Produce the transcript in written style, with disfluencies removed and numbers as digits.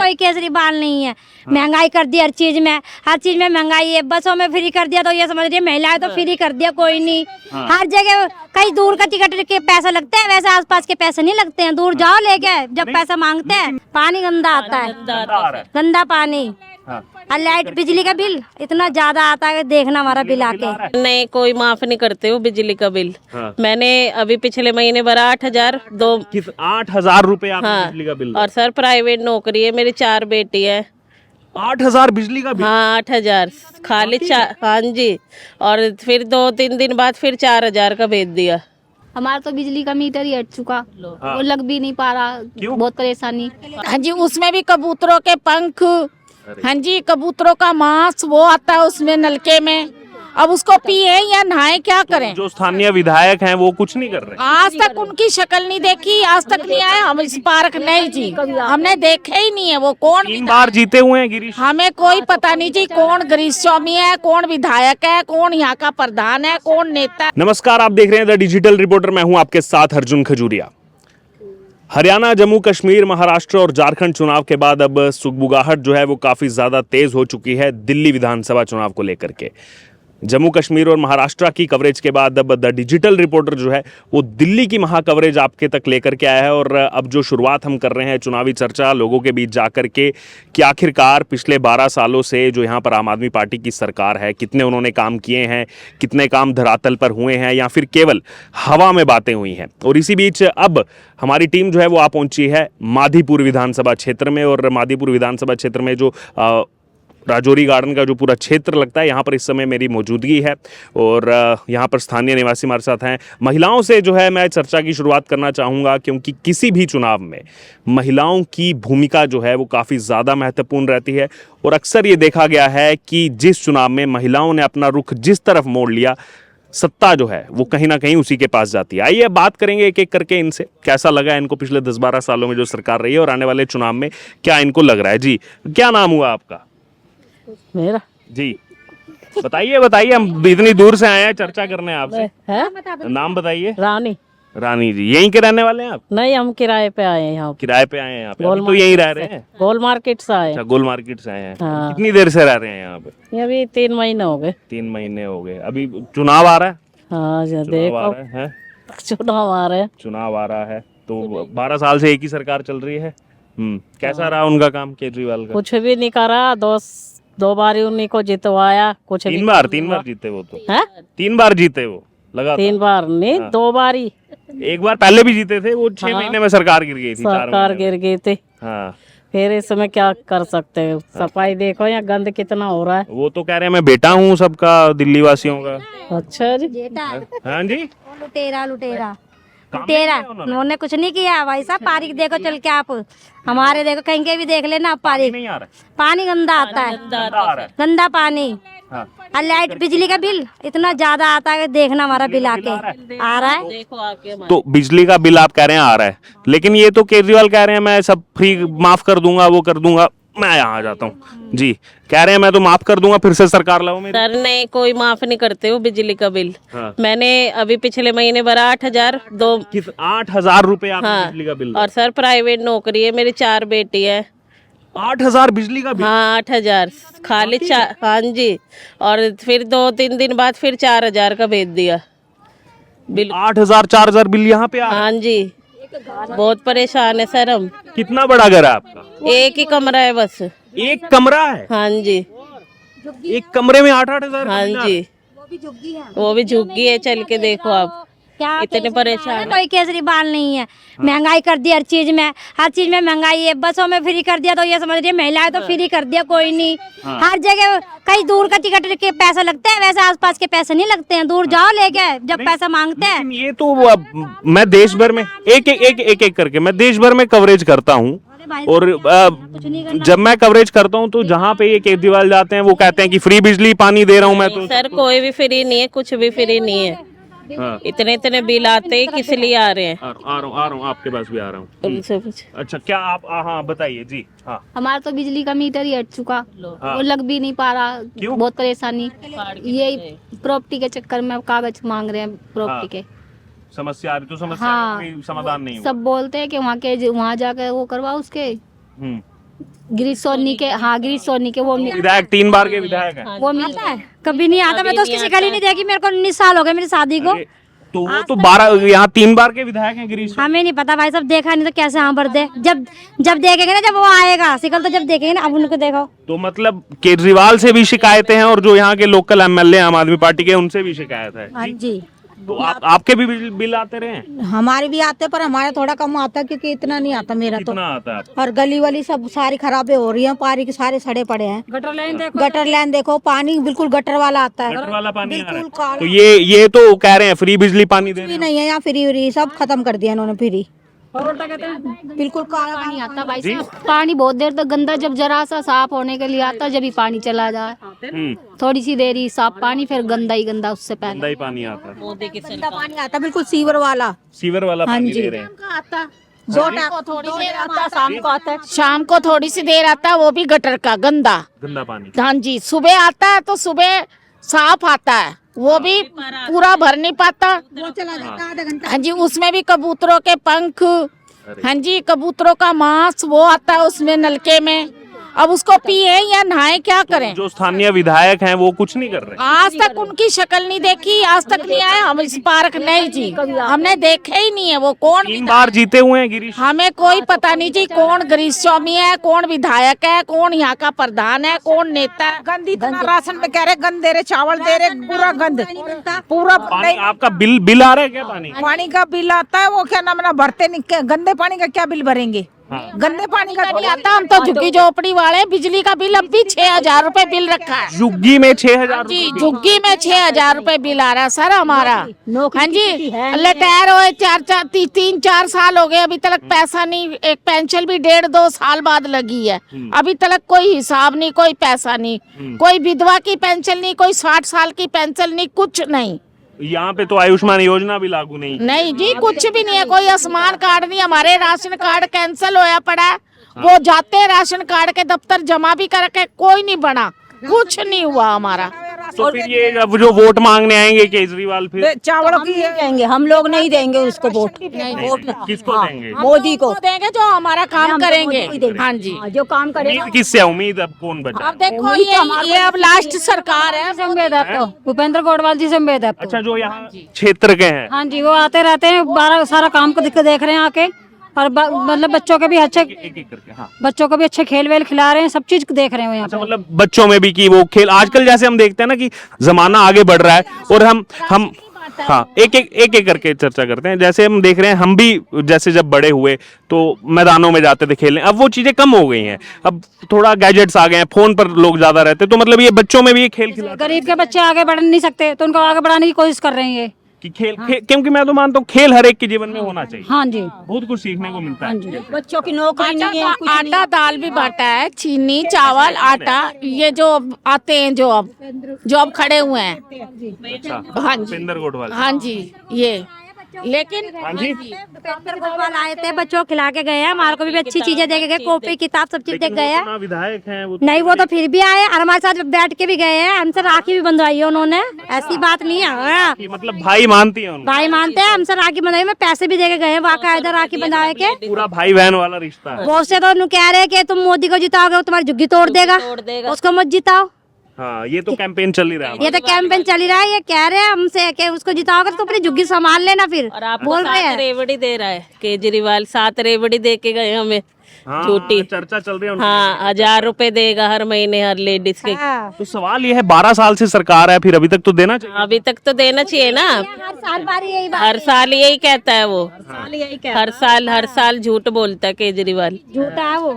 कोई केजरीवाल नहीं है। महंगाई कर दी हर चीज में महंगाई है। बसों में फ्री कर दिया तो ये समझ रही है महिलाएं तो फ्री कर दिया, कोई नहीं। हर जगह कहीं दूर का टिकट के पैसा लगता है, वैसे आसपास के पैसे नहीं लगते हैं। दूर जाओ लेके जब पैसा मांगते हैं। पानी गंदा आता है, गंदा पानी। और लाइट बिजली का बिल इतना ज्यादा आता है, देखना हमारा बिल आके। नहीं, कोई माफ नहीं करते हो बिजली का बिल। मैंने अभी पिछले महीने भरा 8,000 8,000 रुपए आपने बिजली का बिल। और सर प्राइवेट नौकरी है, मेरी 4 बेटी है। 8,000 बिजली का बिल? हाँ 8,000 खाली। हाँ जी, और फिर 2-3 दिन बाद फिर 4,000 का भेज दिया। हमारा तो बिजली का मीटर ही हट चुका, वो लग भी नहीं पा रहा। बहुत परेशानी। हाँ जी, उसमें भी कबूतरों के पंख, हाँ जी कबूतरों का मांस वो आता है उसमें नलके में। अब उसको पिए या नहाए, क्या करें? जो स्थानीय विधायक हैं वो कुछ नहीं कर रहे? आज तक उनकी शक्ल नहीं देखी, आज तक नहीं आए हम इस पार्क। नहीं जी, हमने देखे ही नहीं है। वो कौन 3 बार जीते हुए हैं गिरीश? हमें कोई पता नहीं जी, कौन गिरीश स्वामी है, कौन विधायक है, कौन यहाँ का प्रधान है, कौन नेता है। नमस्कार, आप देख रहे हैं द डिजिटल रिपोर्टर। मैं हूं आपके साथ अर्जुन खजूरिया। हरियाणा, जम्मू कश्मीर, महाराष्ट्र और झारखंड चुनाव के बाद अब सुगबुगाहट जो है वो काफी ज्यादा तेज हो चुकी है दिल्ली विधानसभा चुनाव को लेकर के। जम्मू कश्मीर और महाराष्ट्र की कवरेज के बाद अब द डिजिटल रिपोर्टर जो है वो दिल्ली की महा कवरेज आपके तक लेकर के आया है। और अब जो शुरुआत हम कर रहे हैं चुनावी चर्चा लोगों के बीच जाकर के कि आखिरकार पिछले 12 सालों से जो यहाँ पर आम आदमी पार्टी की सरकार है, कितने उन्होंने काम किए हैं, कितने काम धरातल पर हुए हैं या फिर केवल हवा में बातें हुई हैं। और इसी बीच अब हमारी टीम जो है वो आ पहुंची है माधीपुर विधानसभा क्षेत्र में। और माधीपुर विधानसभा क्षेत्र में जो राजौरी गार्डन का जो पूरा क्षेत्र लगता है, यहाँ पर इस समय मेरी मौजूदगी है। और यहाँ पर स्थानीय निवासी हमारे साथ हैं। महिलाओं से जो है मैं चर्चा की शुरुआत करना चाहूँगा, क्योंकि किसी भी चुनाव में महिलाओं की भूमिका जो है वो काफ़ी ज़्यादा महत्वपूर्ण रहती है। और अक्सर ये देखा गया है कि जिस चुनाव में महिलाओं ने अपना रुख जिस तरफ मोड़ लिया, सत्ता जो है वो कहीं ना कहीं उसी के पास जाती है। आइए बात करेंगे एक एक करके इनसे, कैसा लगा इनको पिछले 10-12 सालों में जो सरकार रही है और आने वाले चुनाव में क्या इनको लग रहा है। जी, क्या नाम हुआ आपका? मेरा जी बताइए बताइए, हम इतनी दूर से आए हैं चर्चा करने आपसे। नाम बताइए। रानी। रानी जी, यहीं के रहने वाले हैं आप? नहीं, हम किराए पे आए हैं यहाँ। किराए पे आए हैं यहाँ पे? अभी तो यहीं रह रहे हैं? गोल मार्केट से आए। अच्छा, गोल मार्केट से आए हैं। हाँ। कितनी देर से रह रहे हैं यहाँ पे? अभी 3 महीने हो गए। 3 महीने हो गए। अभी चुनाव आ रहा है? हाँ चुनाव आ देखो, रहा है? चुनाव आ रहे हैं। चुनाव आ रहा है तो 12 साल से एक ही सरकार चल रही है। कैसा रहा उनका काम केजरीवाल का? कुछ भी नहीं करा। 2 बार उन्हीं को जितवाया। कुछ 3 बार जीते वो तो। है 3 बार जीते वो लगातार? 3 बार नहीं, 2 बार ही। एक बार पहले भी जीते थे वो। 6 महीने में सरकार गिर गई थी। 4 सरकार महीने गिर गई थी। हाँ, फिर इस समय क्या कर सकते हैं। सफाई देखो यहाँ गंद कितना हो रहा है। वो तो कह रहे हैं मैं बेटा हूँ सबका, दिल्ली वासियों का। अच्छा जी। हाँ जी, लुटेरा उन्होंने कुछ नहीं किया भाई साहब। पारी देखो चल के आप, हमारे देखो कहीं के भी देख लेना आप। पारी नहीं आ रहा? पानी गंदा आता है, गंदा पानी। और लाइट बिजली का बिल इतना ज्यादा आता है, देखना हमारा बिल आके आ रहा है। देखो आके तो बिजली का बिल आप कह रहे हैं आ रहा है, लेकिन ये तो केजरीवाल कह रहे हैं मैं सब फ्री माफ कर दूंगा, वो कर दूंगा। मैं यहाँ आ जाता हूँ जी, कह रहे हैं मैं तो माफ कर दूंगा, फिर से सरकार लाओ मेरी। सर नहीं, कोई माफ नहीं करते हो बिजली का बिल। मैंने अभी पिछले महीने भरा 8,000 8,000 रुपए आपने बिजली का बिल? और सर प्राइवेट नौकरी है, मेरी 4 बेटी है। 8,000 बिजली का बिल? हाँ 8,000 खाली। हाँ जी, और फिर 2-3 दिन बाद फिर 4,000 का भेज दिया बिल। 8,000 4,000 बिल यहाँ पे हाँ जी, बहुत परेशान है सर हम। कितना बड़ा घर है आपका? एक ही कमरा है बस। एक कमरा है? हाँ जी। एक कमरे में 8,000? हाँ जी, वो भी झुग्गी है। चल के देखो आप, क्या इतने परेशान। कोई केजरीवाल नहीं है। महंगाई कर दी हर चीज में महंगाई है। बसों में फ्री कर दिया तो ये समझ रही है महिलाएं तो फ्री कर दिया, कोई नहीं। हर जगह कहीं दूर का टिकट के पैसा लगता है, वैसे आसपास के पैसे नहीं लगते हैं। दूर जाओ लेके जब पैसा मांगते हैं। ये तो मैं देश भर में एक करके मैं देश भर में कवरेज करता हूँ। और जब मैं कवरेज करता हूँ तो जहाँ पे ये केजरीवाल जाते हैं वो कहते हैं कि फ्री बिजली पानी दे रहा हूँ मैं। तो सर कोई भी फ्री नहीं है, कुछ भी फ्री नहीं है। इतने बिल आते हैं, किस लिए आ रहे हैं? आ रहा हूँ आपके पास भी आ रहा हूँ। अच्छा, क्या आप हाँ बताइए जी। हाँ, हमारा तो बिजली का मीटर ही हट चुका, वो लग भी नहीं पा रहा। बहुत परेशानी। ये प्रॉपर्टी के चक्कर में कागज मांग रहे हैं प्रॉपर्टी के। समस्या आ रही तो समस्या का कोई समाधान नहीं हुआ। सब बोलते हैं कि वहाँ जाकर वो करवाओ उसके। गिरीश सोनी के, हाँ गिरीश सोनी के, वो विधायक 3 बार के विधायक हैं। वो मिलता है। कभी नहीं आता, मैं तो उसकी शिकल ही नहीं देखी, मेरे को 19 साल हो गए मेरी शादी को। तो वो तो 12 यहाँ 3 बार के विधायक हैं गिरीश। हमें नहीं पता भाई, सब देखा नहीं तो कैसे हाँ भर दे। जब देखेंगे ना, जब वो आएगा शिकल, तो जब देखेंगे ना, अब उनको देखो। तो मतलब केजरीवाल से भी शिकायतें हैं और जो यहाँ के लोकल एमएलए आम आदमी पार्टी के, उनसे भी शिकायत है। हाँ जी, तो आपके भी बिल आते रहे हैं? हमारे भी आते, पर हमारा थोड़ा कम आता है, क्योंकि इतना नहीं आता मेरा तो। कितना आता है आपको? और गली वाली सब सारी खराबे हो रही हैं, पानी के सारे सड़े पड़े हैं। गटर लाइन देखो, पानी बिल्कुल गटर वाला आता है, गटर वाला पानी आ रहा है। बिल्कुल काला। तो ये तो कह रहे हैं फ्री बिजली पानी दे रहे भी हैं। नहीं है यहाँ, फ्री व्री सब खत्म कर दिया इन्होंने, फ्री बिल्कुल काला पानी आता भाई साहब, पानी बहुत देर तक गंदा, जब जरा सा साफ होने के लिए आता, जब ही पानी चला जाए, थोड़ी सी देर ही साफ पानी, फिर गंदा ही गंदा उससे पहले। गंदा ही पानी आता है। मोदी की गंदा पानी आता है, बिल्कुल सीवर वाला। सीवर वाला पानी दे रहे हैं। शाम को थोड़ी सी देर आता है, वो भी गटर का गंदा। गंदा पानी। हाँ जी, सुबह आता है तो सुबह साफ आता है, वो भी पूरा भर नहीं पाता। वो चला जाता है आधा घंटा। हाँ जी, उसमें भी कबूतरों के पंख, हाँ जी, कबूतरों का मांस वो आता है उसमें नलके में। अब उसको पिए या नहाए, क्या करें? जो स्थानीय विधायक हैं वो कुछ नहीं कर रहे। आज तक उनकी शक्ल नहीं देखी, आज तक नहीं आए हम इस पार्क, नहीं जी, हमने देखे ही नहीं है वो कौन। 3 बार जीते हुए हैं गिरीश। हमें कोई पता नहीं जी, कौन गिरीश स्वामी है, कौन विधायक है, कौन यहाँ का प्रधान है, कौन नेता है। गंद इतना राशन में कह रहे, गंद दे रहे, चावल दे रहे, पूरा गंद, पूरा पानी आपका बिल आ रहा है क्या? पानी का बिल आता है, वो क्या नाम ना भरते नहीं, गंदे पानी का क्या बिल भरेंगे? गंदे पानी का नहीं आता। हम तो झुग्गी झोपड़ी वाले, बिजली का बिल अब भी 6,000 रुपए बिल रखा है झुग्गी में 6,000 जी, झुग्गी में 6,000 रुपए बिल आ रहा है सर हमारा। हाँ जी, रिटायर हुए 3-4 साल हो गए, अभी तक पैसा नहीं। एक पेंशन भी 1.5-2 साल बाद लगी है, अभी तक कोई हिसाब नहीं, कोई पैसा नहीं, कोई विधवा की पेंशन नहीं, कोई 60 साल की पेंशन नहीं, कुछ नहीं। यहाँ पे तो आयुष्मान योजना भी लागू नहीं। नहीं जी, कुछ भी नहीं है, कोई आयुष्मान कार्ड नहीं। हमारे राशन कार्ड कैंसिल होया पड़ा है, वो जाते हैं राशन कार्ड के दफ्तर जमा भी करके, कोई नहीं बना, कुछ नहीं हुआ हमारा। तो फिर ये अब जो वोट मांगने आएंगे केजरीवाल, फिर चावलों की देंगे हम लोग, नहीं देंगे उसको वोट। किसको देंगे? मोदी को देंगे जो हमारा काम करेंगे। हाँ जी, जो काम करेगा। उम्मीद किससे है? उम्मीद अब कौन बचा? अब देखो ये अब लास्ट सरकार है। भूपेंद्र गौडवाल जी से उम्मीद है। अच्छा, जो यहाँ क्षेत्र के हैं। हाँ जी, वो आते रहते हैं, सारा काम को देख रहे हैं आके, और मतलब बच्चों के भी अच्छे, एक करके। हाँ। बच्चों को भी अच्छे खेल वेल खिला रहे हैं, सब चीज देख रहे हैं यहाँ अच्छा, मतलब बच्चों में भी कि वो खेल, आजकल जैसे हम देखते हैं ना कि जमाना आगे बढ़ रहा है, और हम हाँ एक करके चर्चा करते हैं। जैसे हम देख रहे हैं, हम भी जैसे जब बड़े हुए तो मैदानों में जाते थे खेलने, अब वो चीजें कम हो गई हैं, अब थोड़ा गैजेट्स आ गए हैं, फोन पर लोग ज्यादा रहते हैं, तो मतलब ये बच्चों में भी ये खेल खिला गरीब के बच्चे आगे बढ़ नहीं सकते, तो उनको आगे बढ़ाने की कोशिश कर रहे हैं ये कि क्योंकि मैं तो मानता हूँ खेल हर एक के जीवन में होना चाहिए। हाँ जी, बहुत कुछ सीखने को मिलता है। बच्चों की नौकरी नहीं है, कुछ नहीं। आटा दाल भी बांटा है, चीनी चावल आटा, ये जो आते हैं जो अब खड़े हुए हैं। अच्छा, हाँ जी, भूपेंद्र गौडवाल। हाँ जी, ये लेकिन हाँ जी, भूपेंद्र गौडवाल आए थे, बच्चों को खिला के गए हैं, हमारे को भी अच्छी चीजें दे के गए, कॉपी किताब सब चीज दे के गए हैं। अपना विधायक हैं वो। नहीं, वो तो फिर भी आए और हमारे साथ बैठ के भी गए हैं, हमसे राखी भी बंधवाई है उन्होंने, ऐसी बात नहीं है। कि मतलब भाई मानती है उनको। भाई मानते हैं, हमसे राखी बंधवाई में पैसे भी दे के गए हैं, बाकायदा राखी बंधवाए के। पूरा भाई बहन वाला रिश्ता है। वो से तो कह रहे हैं कि तुम मोदी को जिताओगे, वो तुम्हारी झुग्गी तोड़ देगा, उसको मत जिताओ। हाँ, ये तो कैंपेन चल ही रहा है। ये तो कैंपेन चल ही रहा है, ये कह रहे हैं हमसे कि उसको जिताओगे तो अपनी झुग्गी संभाल लेना। फिर और आपको बोल रहे 7 हैं, रेवड़ी दे रहा है केजरीवाल, 7 रेवड़ी दे के गए हमें, हाँ, झूठी। चर्चा चल रही है उनकी। हाँ, 1000 रुपए देगा हर महीने हर लेडीज के। हाँ। तो सवाल ये है, 12 साल से सरकार है, फिर अभी तक तो देना चाहिए। अभी तक तो देना चाहिए ना। हर साल बारी यही बात, हर साल यही कहता है वो, हर साल झूठ बोलता है केजरीवाल। झूठा है वो।